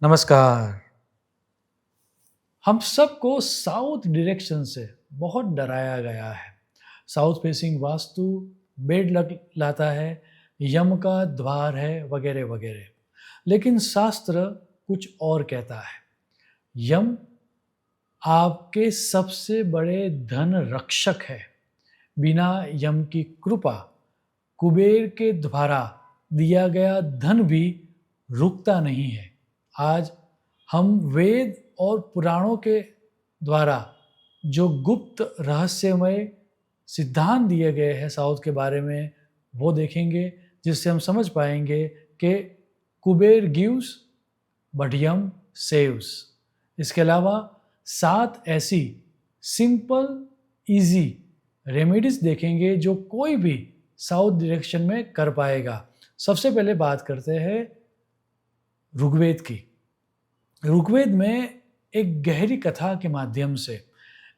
नमस्कार। हम सबको साउथ डायरेक्शन से बहुत डराया गया है। साउथ फेसिंग वास्तु बेड लग लाता है, यम का द्वार है वगैरह वगैरह। लेकिन शास्त्र कुछ और कहता है। यम आपके सबसे बड़े धन रक्षक है। बिना यम की कृपा कुबेर के द्वारा दिया गया धन भी रुकता नहीं है। आज हम वेद और पुराणों के द्वारा जो गुप्त रहस्यमय सिद्धांत दिए गए हैं साउथ के बारे में वो देखेंगे, जिससे हम समझ पाएंगे कि Kuber gives but Yam saves. इसके अलावा 7 ऐसी सिंपल इजी रेमेडीज देखेंगे जो कोई भी साउथ डायरेक्शन में कर पाएगा। सबसे पहले बात करते हैं ऋग्वेद की। ऋग्वेद में एक गहरी कथा के माध्यम से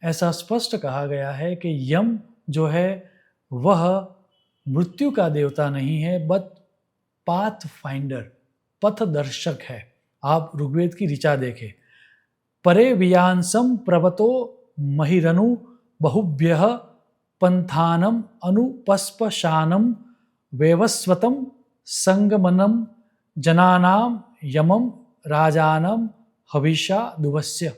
ऐसा स्पष्ट कहा गया है कि यम जो है वह मृत्यु का देवता नहीं है, बट पाथ फाइंडर, पथदर्शक है। आप ऋग्वेद की ऋचा देखें। परे वियांसम प्रवतो महिरनु बहुभ्यः पंथानम अनुपस्पशानम वेवस्वतम संगमनम जनानाम यमम राजानम हविषा दुवस्य।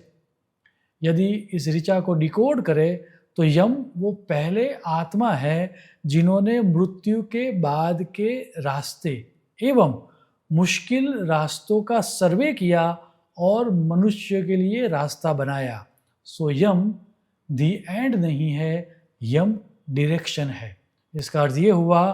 यदि इस ऋचा को डिकोड करें तो यम वो पहले आत्मा है जिन्होंने मृत्यु के बाद के रास्ते एवं मुश्किल रास्तों का सर्वे किया और मनुष्य के लिए रास्ता बनाया। सो यम दी एंड नहीं है, यम डायरेक्शन है। इसका अर्थ ये हुआ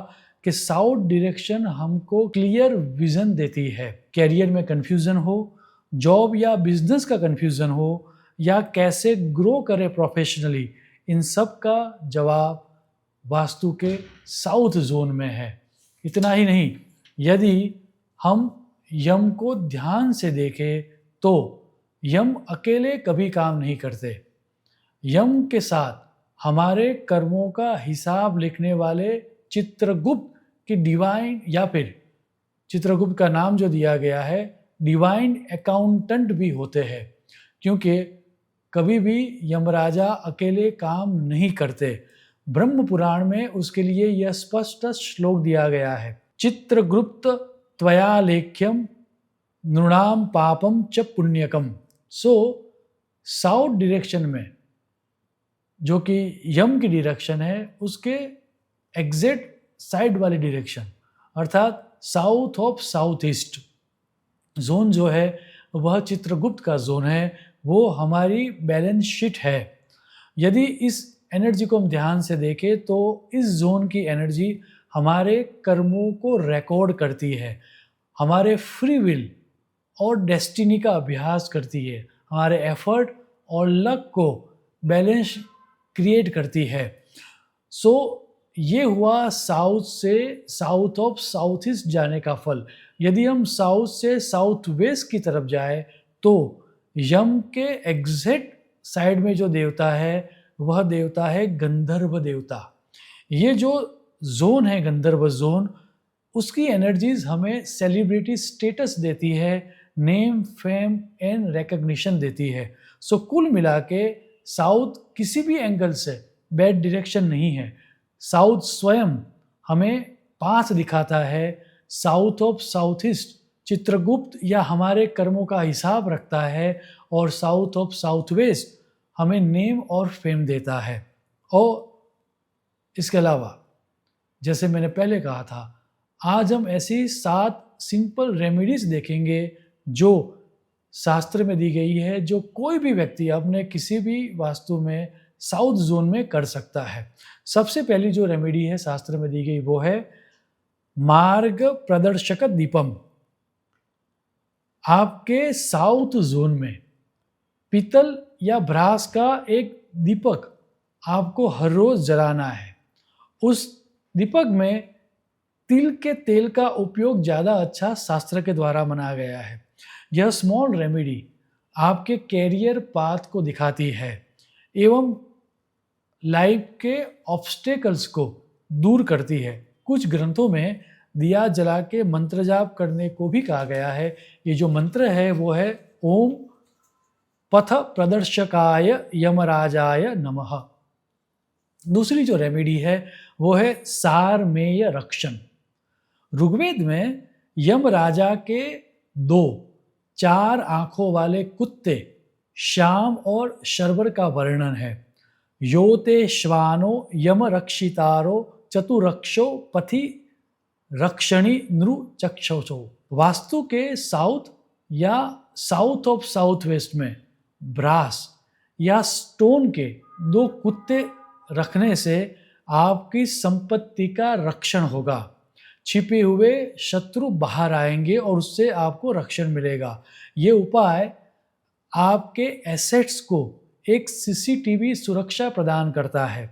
कि साउथ डायरेक्शन हमको क्लियर विजन देती है। कैरियर में कन्फ्यूज़न हो, जॉब या बिजनेस का कन्फ्यूज़न हो, या कैसे ग्रो करें प्रोफेशनली, इन सब का जवाब वास्तु के साउथ जोन में है। इतना ही नहीं, यदि हम यम को ध्यान से देखें तो यम अकेले कभी काम नहीं करते। यम के साथ हमारे कर्मों का हिसाब लिखने वाले चित्रगुप्त की डिवाइन, या फिर चित्रगुप्त का नाम जो दिया गया है डिवाइन अकाउंटेंट भी होते हैं, क्योंकि कभी भी यमराजा अकेले काम नहीं करते। ब्रह्म पुराण में उसके लिए यह स्पष्ट श्लोक दिया गया है, चित्रगुप्त त्वया लेख्यम नृणाम पापम च पुण्यकम। सो साउथ डायरेक्शन में जो कि यम की डायरेक्शन है, उसके एग्जैक्ट साइड वाली डायरेक्शन अर्थात south of south east zone जो है वह चित्रगुप्त का जोन है, वो हमारी बैलेंस शीट है। यदि इस एनर्जी को हम ध्यान से देखें तो इस जोन की एनर्जी हमारे कर्मों को रिकॉर्ड करती है, हमारे फ्री विल और डेस्टिनी का अभ्यास करती है, हमारे एफर्ट और लक को बैलेंस क्रिएट करती है। सो ये हुआ साउथ से साउथ ऑफ साउथ ईस्ट जाने का फल। यदि हम साउथ से साउथ वेस्ट की तरफ जाए तो यम के एग्जैक्ट साइड में जो देवता है वह देवता है गंधर्व देवता। ये जो जोन है गंधर्व जोन, उसकी एनर्जीज हमें सेलिब्रिटी स्टेटस देती है, नेम फेम एंड रिकग्निशन देती है। सो कुल मिला के साउथ किसी भी एंगल से बैड डायरेक्शन नहीं है। साउथ स्वयं हमें पाथ दिखाता है। South of south east Chitragupta या हमारे कर्मों का हिसाब रखता है, और साउथ ऑफ साउथ वेस्ट हमें नेम और फेम देता है। और इसके अलावा जैसे मैंने पहले कहा था, आज हम ऐसी 7 सिंपल रेमेडीज देखेंगे जो शास्त्र में दी गई है, जो कोई भी व्यक्ति अपने किसी भी वास्तु में साउथ जोन में कर सकता है। सबसे पहली जो रेमेडी है शास्त्र में दी गई वो है मार्ग प्रदर्शक दीपम। आपके साउथ जोन में पीतल या ब्रास का एक दीपक आपको हर रोज जलाना है। उस दीपक में तिल के तेल का उपयोग ज़्यादा अच्छा शास्त्र के द्वारा मनाया गया है। यह स्मॉल रेमेडी आपके कैरियर पाथ को दिखाती है एवं लाइफ के ऑब्स्टेकल्स को दूर करती है। कुछ ग्रंथों में दिया जला के मंत्र जाप करने को भी कहा गया है। ये जो मंत्र है वो है ओम पथ प्रदर्शकाय यमराजाय नमः। दूसरी जो रेमेडी है वो है सारमेय रक्षण। ऋग्वेद में यम राजा के 2 4 आंखों वाले कुत्ते श्याम और शर्वर का वर्णन है। योते श्वानो यम रक्षितारो चतुरक्षो पथि रक्षणी नृ चक्षुषो। वास्तु के साउथ या साउथ ऑफ साउथ वेस्ट में ब्रास या स्टोन के 2 कुत्ते रखने से आपकी संपत्ति का रक्षण होगा। छिपे हुए शत्रु बाहर आएंगे और उससे आपको रक्षण मिलेगा। ये उपाय आपके एसेट्स को एक सीसीटीवी सुरक्षा प्रदान करता है।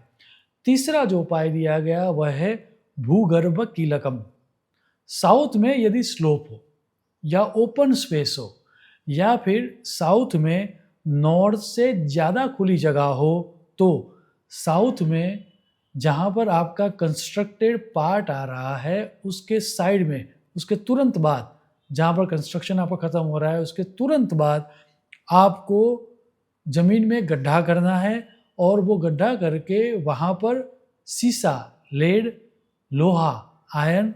तीसरा जो उपाय दिया गया वह है भूगर्भ कीलकम। साउथ में यदि स्लोप हो या ओपन स्पेस हो या फिर साउथ में नॉर्थ से ज़्यादा खुली जगह हो तो साउथ में जहाँ पर आपका कंस्ट्रक्टेड पार्ट आ रहा है उसके साइड में, उसके तुरंत बाद जहाँ पर कंस्ट्रक्शन आपका ख़त्म हो रहा है उसके तुरंत बाद आपको ज़मीन में गड्ढा करना है और वो गड्ढा करके वहाँ पर सीसा, लेड, लोहा, आयरन,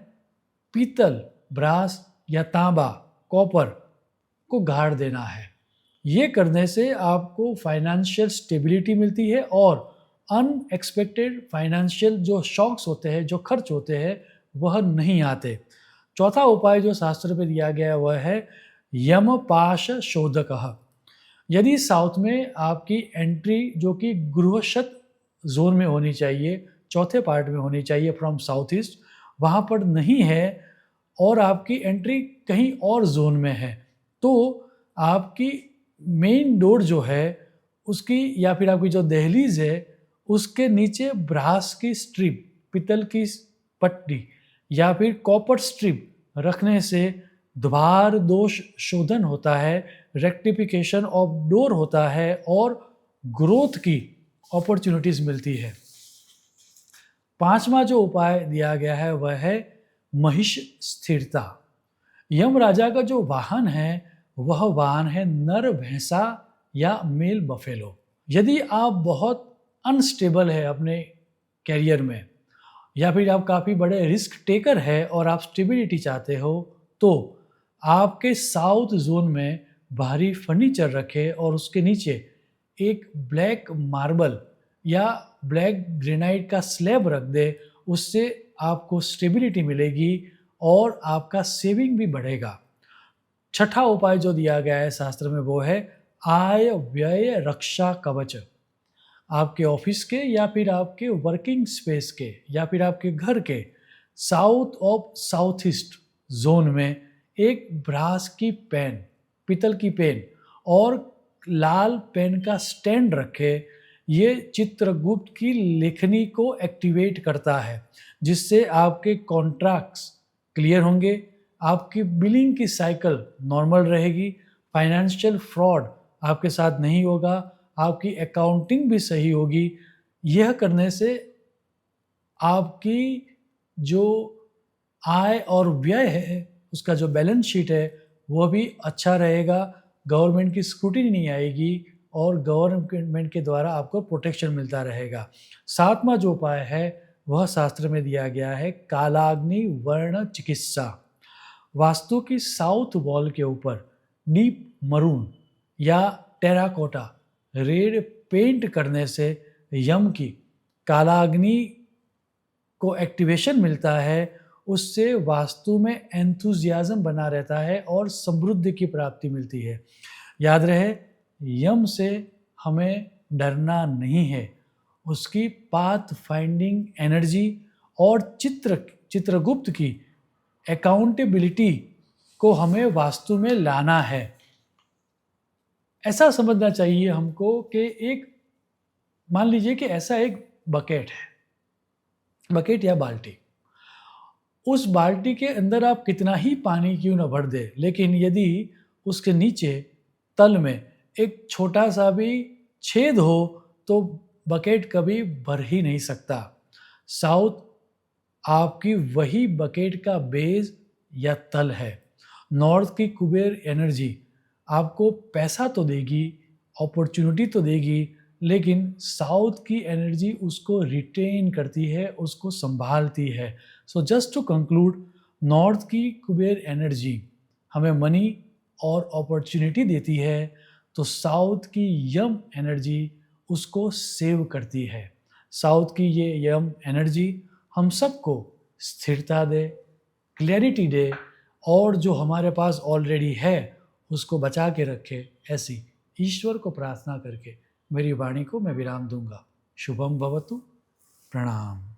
पीतल, ब्रास या तांबा, कॉपर को गाड़ देना है। ये करने से आपको फाइनेंशियल स्टेबिलिटी मिलती है और अनएक्सपेक्टेड फाइनेंशियल जो शॉक्स होते हैं, जो खर्च होते हैं, वह नहीं आते। चौथा उपाय जो शास्त्र में दिया गया है वह है यमपाश शोधकः। यदि साउथ में आपकी एंट्री जो कि गृहशत जोन में होनी चाहिए, चौथे पार्ट में होनी चाहिए फ्रॉम साउथ ईस्ट, वहाँ पर नहीं है और आपकी एंट्री कहीं और जोन में है, तो आपकी मेन डोर जो है उसकी या फिर आपकी जो दहलीज है उसके नीचे ब्रास की स्ट्रिप, पीतल की पट्टी या फिर कॉपर स्ट्रिप रखने से द्वार दोष शोधन होता है, रेक्टिफिकेशन ऑफ डोर होता है और ग्रोथ की अपॉर्चुनिटीज़ मिलती है। पांचवा जो उपाय दिया गया है वह है महिष स्थिरता। यम राजा का जो वाहन है वह वाहन है नर भैंसा या मेल बफेलो। यदि आप बहुत अनस्टेबल है अपने कैरियर में या फिर आप काफ़ी बड़े रिस्क टेकर है और आप स्टेबिलिटी चाहते हो तो आपके साउथ जोन में भारी फर्नीचर रखें और उसके नीचे एक ब्लैक मार्बल या ब्लैक ग्रेनाइट का स्लैब रख दे। उससे आपको स्टेबिलिटी मिलेगी और आपका सेविंग भी बढ़ेगा। छठा उपाय जो दिया गया है शास्त्र में वो है आय व्यय रक्षा कवच। आपके ऑफिस के या फिर आपके वर्किंग स्पेस के या फिर आपके घर के south of south east zone में एक ब्रास की पेन, पीतल की पेन और लाल पेन का स्टैंड रखे। ये चित्रगुप्त की लेखनी को एक्टिवेट करता है जिससे आपके कॉन्ट्रैक्ट्स क्लियर होंगे, आपकी बिलिंग की साइकिल नॉर्मल रहेगी, फाइनेंशियल फ्रॉड आपके साथ नहीं होगा, आपकी अकाउंटिंग भी सही होगी। यह करने से आपकी जो आय और व्यय है उसका जो बैलेंस शीट है वह भी अच्छा रहेगा, गवर्नमेंट की स्क्रूटिनी नहीं आएगी और गवर्नमेंट के द्वारा आपको प्रोटेक्शन मिलता रहेगा। सातवां जो उपाय है वह शास्त्र में दिया गया है कालाग्नि वर्ण चिकित्सा। वास्तु की साउथ वॉल के ऊपर डीप मरून या टेराकोटा रेड पेंट करने से यम की कालाग्नि को एक्टिवेशन मिलता है। उससे वास्तु में एंथुजियाज्म बना रहता है और समृद्धि की प्राप्ति मिलती है। याद रहे यम से हमें डरना नहीं है, उसकी पाथ फाइंडिंग एनर्जी और चित्रगुप्त की अकाउंटेबिलिटी को हमें वास्तु में लाना है। ऐसा समझना चाहिए हमको कि एक मान लीजिए कि ऐसा एक बकेट है, बकेट या बाल्टी। उस बाल्टी के अंदर आप कितना ही पानी क्यों न भर दे, लेकिन यदि उसके नीचे तल में एक छोटा सा भी छेद हो तो बकेट कभी भर ही नहीं सकता। साउथ आपकी वही बकेट का बेस या तल है। नॉर्थ की कुबेर एनर्जी आपको पैसा तो देगी, अपॉर्चुनिटी तो देगी, लेकिन साउथ की एनर्जी उसको रिटेन करती है, उसको संभालती है। So just to conclude, north की कुबेर एनर्जी हमें मनी और अपॉर्चुनिटी देती है, तो साउथ की यम एनर्जी उसको सेव करती है। साउथ की ये यम एनर्जी हम सबको स्थिरता दे, क्लैरिटी दे, और जो हमारे पास ऑलरेडी है उसको बचा के रखे, ऐसी ईश्वर को प्रार्थना करके मेरी वाणी को मैं विराम दूंगा। शुभम भवतु। प्रणाम।